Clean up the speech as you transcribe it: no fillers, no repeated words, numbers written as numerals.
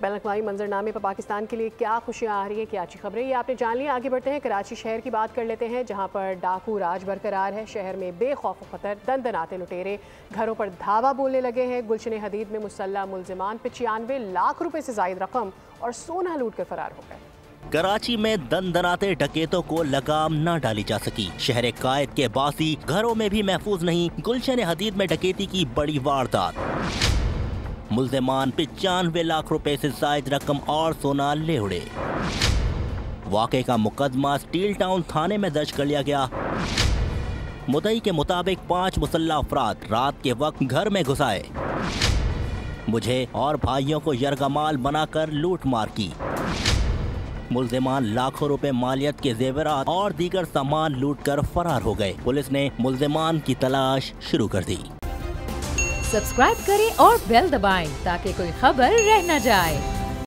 बैनुल-अक़वामी मंजरनामे पर पाकिस्तान के लिए क्या खुशियां आ रही है, क्या अच्छी खबरें, ये आपने जान लिया। आगे बढ़ते हैं, कराची शहर की बात कर लेते हैं, जहां पर डाकू राज बरकरार है। शहर में बेखौफ खतर दंदनाते लुटेरे घरों पर धावा बोलने लगे हैं। गुलशन हदीद में मुसल्लह मुलजिमान 95 लाख रुपए से जायद रकम और सोना लूट कर फरार हो गए। कराची में दंदनाते डकैतों को लगाम न डाली जा सकी। शहर कायद के बासी घरों में भी महफूज नहीं। गुलशन हदीद में डकैती की बड़ी वारदात। मुल्जिमान 95 लाख रुपए से जायद रकम और सोना ले उड़े। वाक़े का मुकदमा स्टील टाउन थाने में दर्ज कर लिया गया। मुद्दई के मुताबिक 5 मुसल्लह अफराद रात के वक्त घर में घुस आए। मुझे और भाइयों को यरगमाल बनाकर लूट मार की। मुल्जिमान लाखों रुपए मालियत के जेवरात और दीगर सामान लूटकर फरार हो गए। पुलिस ने मुल्जिमान की तलाश शुरू कर दी। सब्सक्राइब करें और बेल दबाएं ताकि कोई खबर रह न जाए।